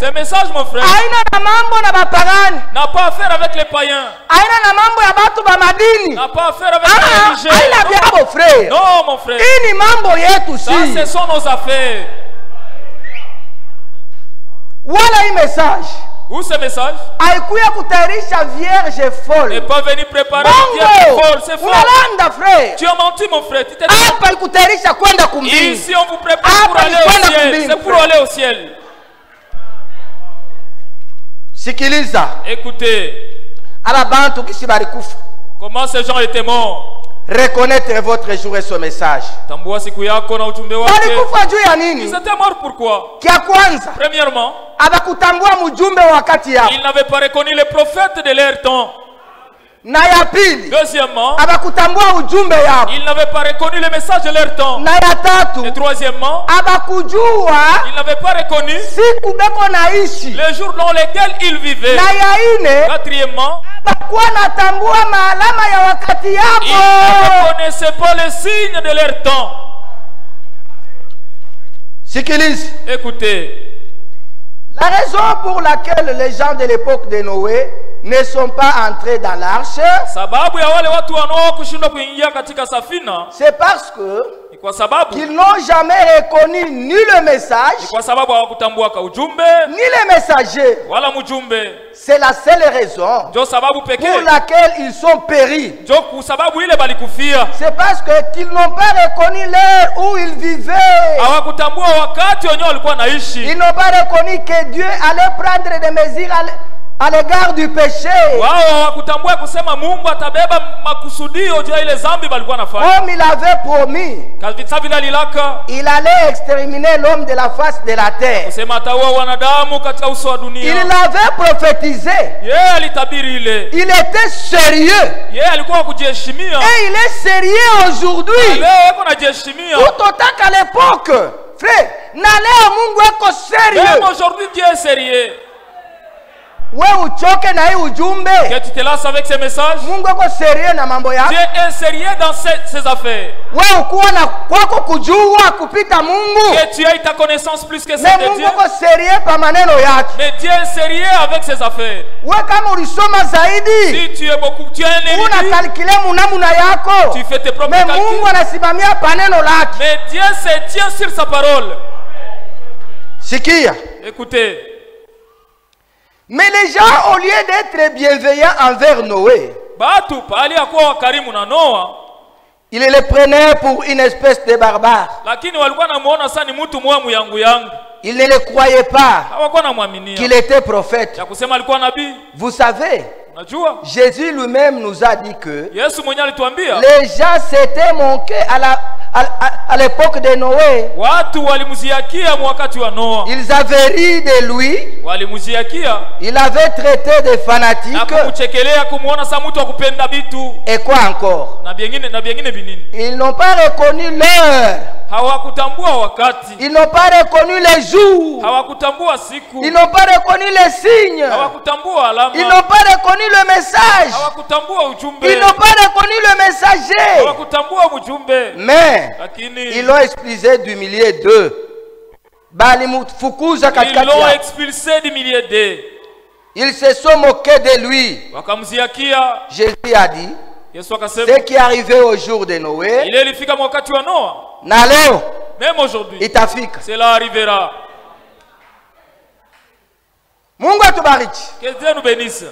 Ce message mon frère n'a pas à faire avec les païens. N'a pas à faire avec les religieux. Non mon frère. Ça ce sont nos affaires. Voilà un message. Où ce message? N'est pas venu préparer une vierge folle, c'est faux. Tu as menti mon frère. Ici on vous prépare pour aller au ciel. C'est pour aller au ciel. Écoutez. Comment ces gens étaient morts? Reconnaître votre jour et ce message. Ils étaient morts pourquoi? Premièrement, ils n'avaient pas reconnu les prophètes de leur temps. Deuxièmement, ils n'avaient pas reconnu le message de leur temps. Et troisièmement, ils n'avaient pas reconnu les jours dans lesquels ils vivaient. Quatrièmement, ils ne reconnaissaient pas les signes de leur temps. Écoutez. La raison pour laquelle les gens de l'époque de Noé ne sont pas entrés dans l'arche, c'est parce que ils n'ont jamais reconnu ni le message ni les messagers. C'est la seule raison pour laquelle ils sont péris. C'est parce qu'ils n'ont pas reconnu l'heure où ils vivaient. Ils n'ont pas reconnu que Dieu allait prendre des mesures à l'égard du péché. Comme il avait promis, il allait exterminer l'homme de la face de la terre. Il l'avait prophétisé. Il était sérieux. Et il est sérieux aujourd'hui. Tout autant qu'à l'époque. Frère, même aujourd'hui Dieu est sérieux. Que tu te lasses avec ces messages. Dieu est sérieux dans ses affaires. Que tu aies ta connaissance plus que celle de Dieu. Mais Dieu est sérieux avec ses affaires. Si tu es beaucoup, tu es un érudit, tu fais tes propres calculs. Mais Dieu se tient sur sa parole. Écoutez. Mais les gens, au lieu d'être bienveillants envers Noé, ils les prenaient pour une espèce de barbare. Ils ne le croyaient pas qu'il était prophète. Vous savez, Jésus lui-même nous a dit que les gens s'étaient manqués à l'époque de Noé. Ils avaient ri de lui. Il avait traité de fanatique. Et quoi encore? Ils n'ont pas reconnu l'heure. Ils n'ont pas reconnu les jours. Ils n'ont pas reconnu les signes. Ils n'ont pas reconnu le message. Ils n'ont pas reconnu le messager. Mais ils l'ont expulsé du milieu d'eux. Ils l'ont expulsé du milieu d'eux. Ils se sont moqués de lui. Jésus a dit, ce qui est arrivé au jour de Noé, même aujourd'hui, cela arrivera. Que Dieu nous bénisse.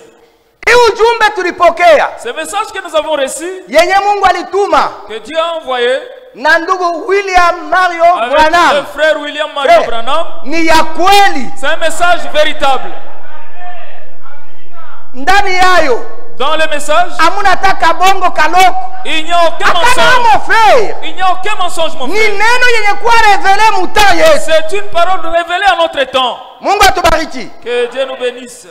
Ce message que nous avons reçu, que Dieu a envoyé, avec le frère William Mario Branham, c'est un message véritable. Dans le message, il n'y a aucun mensonge. Il n'y a aucun mensonge, mon frère. C'est une parole révélée à notre temps. Que Dieu nous bénisse.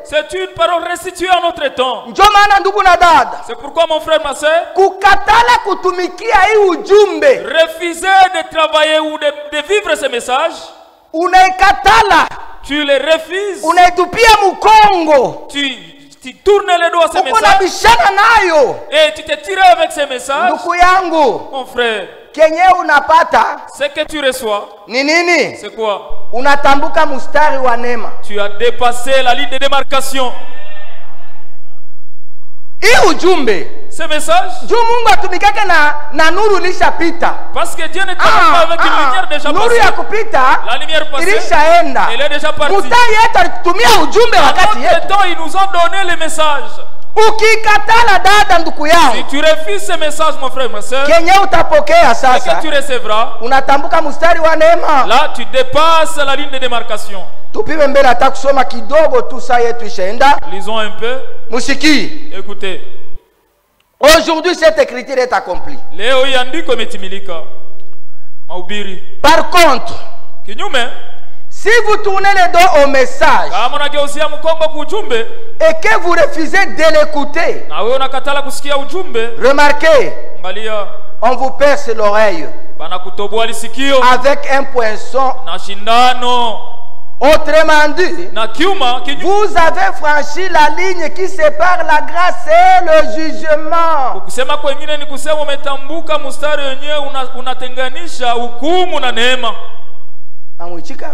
C'est une parole restituée à notre temps. C'est pourquoi, mon frère, ma soeur, refuser de travailler ou de vivre ce message, tu les refuses, tu tournes les doigts à ce message et tu te tires avec ces messages. Mon frère, ce que tu reçois, c'est quoi? Tu as dépassé la ligne de démarcation. Ce message, parce que Dieu ne travaille pas avec une lumière déjà passée. La lumière passée, elle est déjà partie. En notre temps, ils nous ont donné le message. Si tu refuses ce message, mon frère, ma soeur, ce que tu recevras, là tu dépasses la ligne de démarcation. Lisons un peu. Écoutez. Aujourd'hui, cette écriture est accomplie. Par contre, si vous tournez les dos au message et que vous refusez de l'écouter, remarquez, on vous perce l'oreille avec un poinçon. Autrement dit, vous avez franchi la ligne qui sépare la grâce et le jugement. Amen.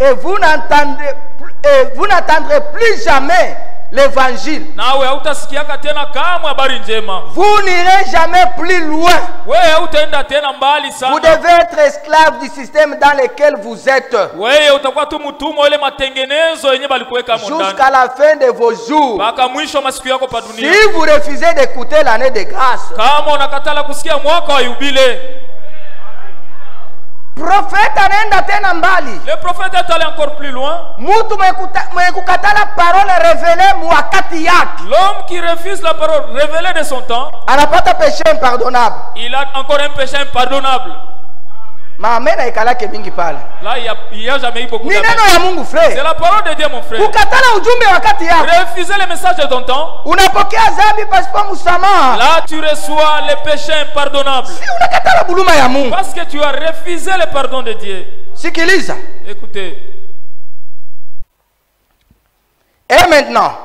Et vous n'entendrez plus jamais l'évangile. Vous n'irez jamais plus loin. Vous devez être esclave du système dans lequel vous êtes jusqu'à la fin de vos jours. Si vous refusez d'écouter l'année de grâce, le prophète est allé encore plus loin. L'homme qui refuse la parole révélée de son temps, il a encore un péché impardonnable. Là, il n'y a jamais eu beaucoup d'appels. C'est la parole de Dieu, mon frère. Refuser le message de ton temps, là tu reçois le péché impardonnable. Parce que tu as refusé le pardon de Dieu. Écoutez. Et maintenant,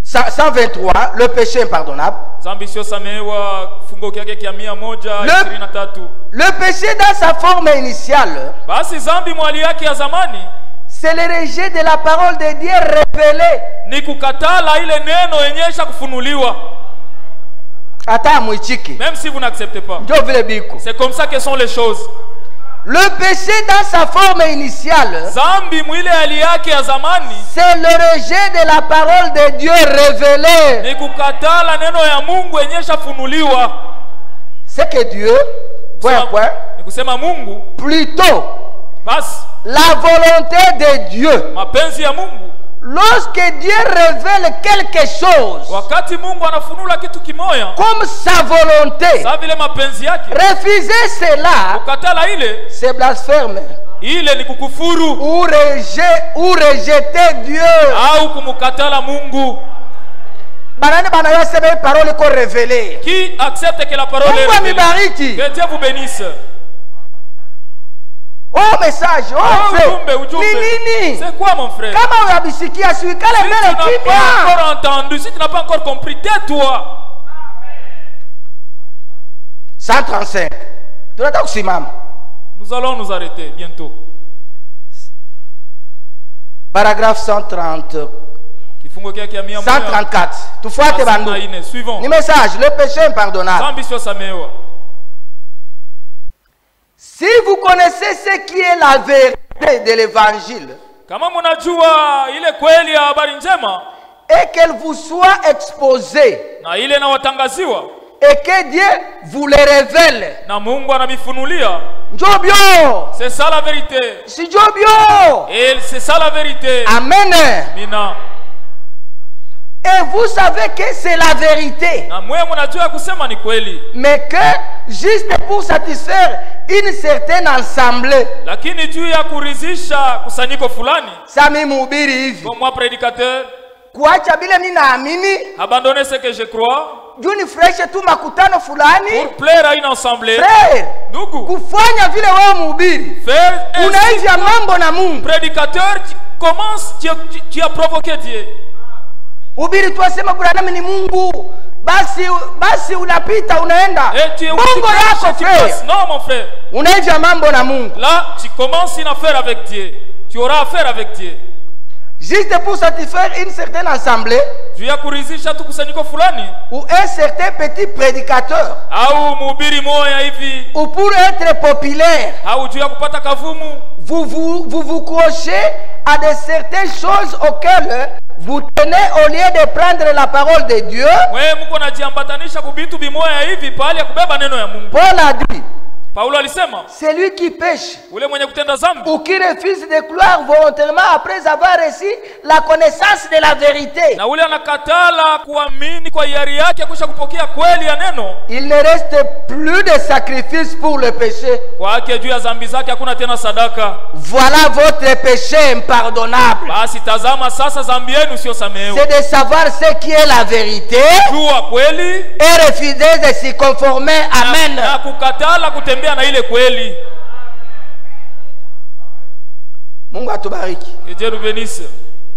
123, le péché impardonnable. Le péché dans sa forme initiale, c'est le rejet de la parole de Dieu révélée. Même si vous n'acceptez pas. C'est comme ça que sont les choses. Le péché dans sa forme initiale, c'est le rejet de la parole de Dieu révélée. C'est que Dieu, plutôt, la volonté de Dieu, lorsque Dieu révèle quelque chose comme sa volonté, refuser cela, c'est blasphème. Ou rejeter Dieu. Qui accepte que la parole est révélée? Que Dieu vous bénisse. Oh message, oh c'est quoi mon frère? Si tu n'as pas encore entendu, si tu n'as pas encore compris, tais-toi. 135. Nous allons nous arrêter bientôt. Paragraphe 134. Suivons. Le message, le péché impardonnable. Si vous connaissez ce qui est la vérité de l'évangile, et qu'elle vous soit exposée, et que Dieu vous le révèle, Njobio. C'est ça la vérité. Si Njobio. Et c'est ça la vérité. Amen. Mina. Et vous savez que c'est la vérité. Mais que juste pour satisfaire une certaine assemblée. Sami mubiri hivi. Comme moi prédicateur. Kuacha bila mimi naamini. Abandonner ce que je crois. Juni fresh tu makutano fulani. Pour plaire à une assemblée. Frère. Ndugu. Kufanya vile wewe mhubiri. Faire. Unaivya mambo na Mungu. Prédicateur, tu as provoqué Dieu. Ubiri tu asema Branham ni Mungu. Basi unapita unaenda. Mungu yako frère. Non mon frère. Unaivya mambo na Mungu. Là, tu commences une affaire avec Dieu. Tu auras affaire avec Dieu. Juste pour satisfaire une certaine assemblée. Ou un certain petit prédicateur. Ou pour être populaire. Vous crochez à de certaines choses auxquelles vous tenez au lieu de prendre la parole de Dieu. Paul a dit. C'est lui qui pêche ou qui refuse de croire volontairement après avoir reçu la connaissance de la vérité. Il ne reste plus de sacrifice pour le péché. Voilà votre péché impardonnable. C'est de savoir ce qui est la vérité et refuser de s'y conformer. Amen. Mungu atubariki. Que Dieu nous bénisse.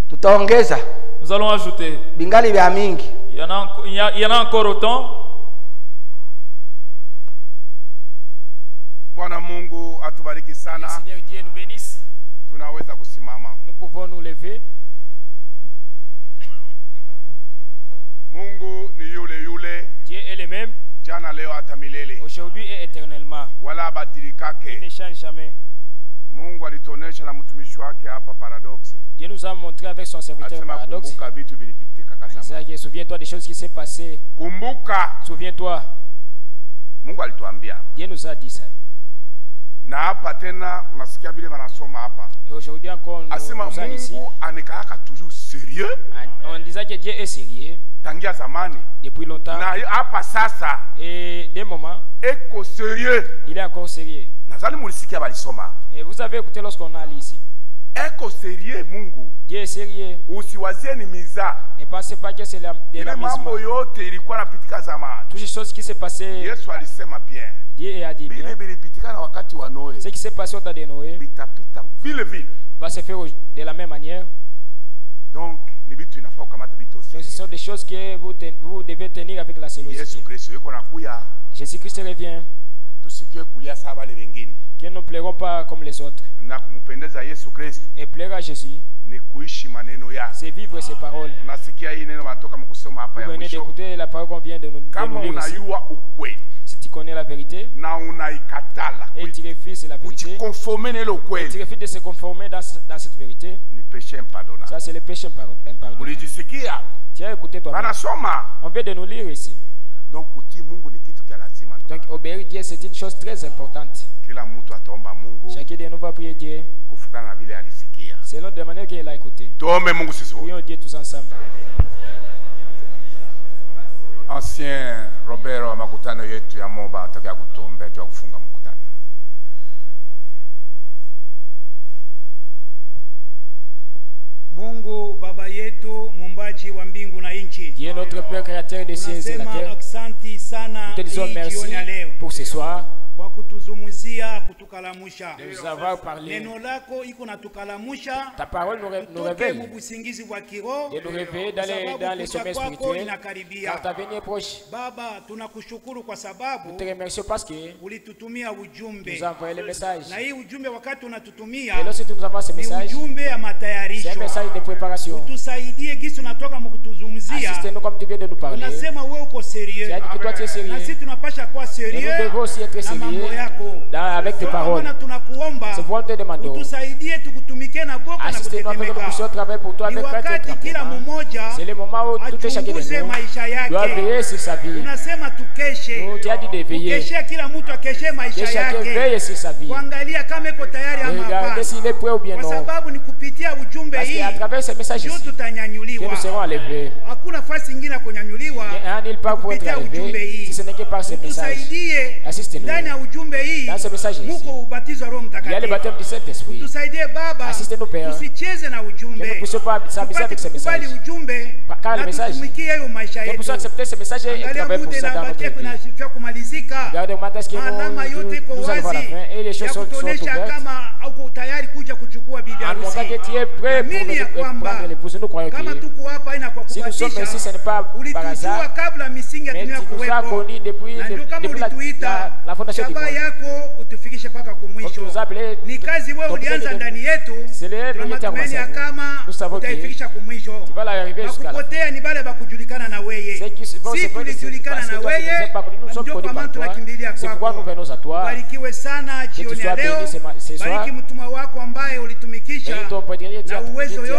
Tutaongeza. Nous allons ajouter. Bingali vya mingi. Il y en a encore autant. Bwana Mungu atubariki sana. Seigneur Dieu nous bénisse. Tunaweza kusimama. Nous pouvons nous lever. Mungu ni yule. Dieu est le même. Jana leo hata milele. Aujourd'hui et éternellement. Wala badilikake. Il ne change jamais. Mungu alituonesha na mtumishi wake hapa Paradoxe. Dieu nous a montré avec son serviteur Paradoxe. Kumbuka vitu vilipitika kazama. Souviens-toi des choses qui s'est passées. Kumbuka. Souviens-toi. Mungu alituambia. Dieu nous a dit ça. Na hapa tena unasikia vile wanasoma hapa. Et aujourd'hui encore nous sommes ici. Mungu anekaaka toujours sérieux. On disait que Dieu est sérieux. Tangia zamani. Depuis longtemps. Na hapa sasa. Et des moments. Eko sérieux. Il est encore sérieux. Nazali mulisikia balisoma. Et vous avez écouté lorsqu'on a lu ici. Eko sérieux Mungu. Dieu est sérieux. Usiwazie ni miza. Ne pensez pas que c'est de l'amusement. Mambo yote ilikuwa napitika zamani. Toutes les choses qui s'est passé. Yesu alisema bien. Dieu a dit bien. Bile bilipitika na wakati wa Noé. Ce qui s'est passé au temps de Noé. Bitapita vile. Va se faire de la même manière. Donc ni bitu inafaa kukamata bitu aussi. Donc ce sont des choses que vous devez tenir avec la sérieuxité. Yesu Kristo yuko nakuya. Jésus-Christ revient. Tusikie kulia sawa wale wengine. Que nous ne plairons pas comme les autres. Na kumpendeza Yesu Kristo. Et plaire à Jésus. Ni kuishi maneno yake. C'est vivre ses paroles. Unasikia hii neno wanatoka mkusoma hapa ya mwisho. Vous venez d'écouter la parole qu'on vient de nous lire. Kama unayua ukweli. Si tu connais la vérité. Na unaikatala. Et tu refuses la vérité. Ujikonforme na ile ukweli. Tu refuses de se conformer dans cette vérité. Ni péché impardonnable. Ça c'est le péché impardonnable. Ulijisikia? Tu as écouté toi. Banasoma. On vient de nous lire ici. Donc kutii Mungu ni kitu kia lazima ndugu. Donc obéir Dieu c'est une chose très importante. Kila mtu ataomba Mungu. Chacun de nous va prier Dieu. Kufuatana na vile alisikia. Selon de manière qu'il a écouté. Tuombe Mungu sisi wote. Prions Dieu tous ensemble. Ancien Robert wa makutano yetu ya Moba atakaye kutuombea juu ya kufunga mkutano. Mungu baba yetu muumbaji wa mbingu na nchi. Dieu notre Père créateur des cieux et de la terre. Aksanti sana. Nous te disons merci pour ce soir. Kwa kutuzungumzia kutukalamusha. De nous avoir parlé. Neno lako iko natukalamusha. Ta parole nous révèle. De nous réveiller dans les sommets spirituels. Car ta venue est proche. Baba, tunakushukuru kwa sababu. Nous te remercions parce que ulitutumia ujumbe. Nous envoyé le message. Na hii ujumbe wakati unatutumia. Et lorsque tu nous envoies ce message. Ni ujumbe ya matayarisho. C'est un message de préparation. Utusaidie gisi unatoka mkutuzungumzia. Assistez-nous comme tu viens de nous parler. Unasema wewe uko sérieux. Tu as dit que toi tu es sérieux. Na sisi tunapasha kuwa sérieux. Et nous devons aussi être sérieux. avec tes paroles. C'est pour te demander. Assistez-nous afin que nous puissions travailler pour toi avec grâce. C'est le moment où tout est chacun de nous doit veiller sur sa vie. Nous tu as dit de veiller. Que chacun veille sur sa vie. Regardez s'il est prêt ou bien non. Parce qu'à travers ces messages ici, que nous serons enlevés. Un il part pour être enlevé si ce n'est que par ces messages. Assistez-nous. Dans ce message ici, il y a le baptême du Saint-Esprit. Assistez-nous, Père. Que nous ne puissions pas s'amuser avec ces messages. Car le message, que nous puissions accepter ces messages et travailler pour ça dans notre vie. Regardez-moi ce que nous allons à la fin et les choses sont ouvertes. En montrant que tu es prêt pour venir prendre l'épouse, nous croyons que si nous sommes ici, ce n'est pas par hasard, mais tu nous as connus depuis la fondation du monde. Comme tu nous as appelés, c'est l'œuvre qui était commencée. Nous savons que tu vas l'arriver jusqu'à la fin. Ceux qui vont se prendre ici, parce que toi, tu ne nous as pas connus, nous sommes connus par toi. C'est pourquoi nous venons à toi. Que tu sois béni ce soir. Bénis ton prêtrier, tu as utilisé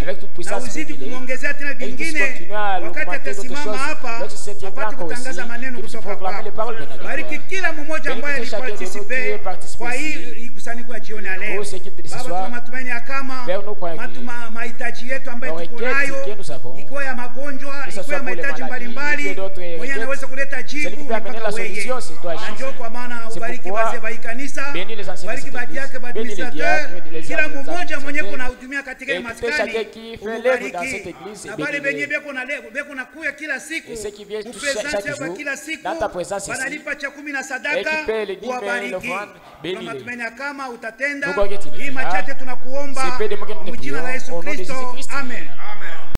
avec toute puissance révélée. Et il puisse continuer à l'augmenter d'autres choses. Donc, si c'est un grand corps ici, qu'il puisse proclamer les paroles de notre gloire. Bénis chacun de nous qui est participé ici. Pour ce qui te dit ce soir, vers nous croyons que nos requêtes que nous avons, que ce soit pour les maladies et d'autres requêtes, celui qui peut amener la solution, c'est toi, Jésus. C'est pourquoi, bénis les anciens de cette église, bénis les diacres, les kila mmoja mwenye kunahudumia katika hii maskani, beko na kuya kila siku, upresence kila siku, wanalipa cha 10 na sadaka, wabariki. Kwa matumaini kama utatenda hii machache tunakuomba kwa jina la Yesu Kristo, amen.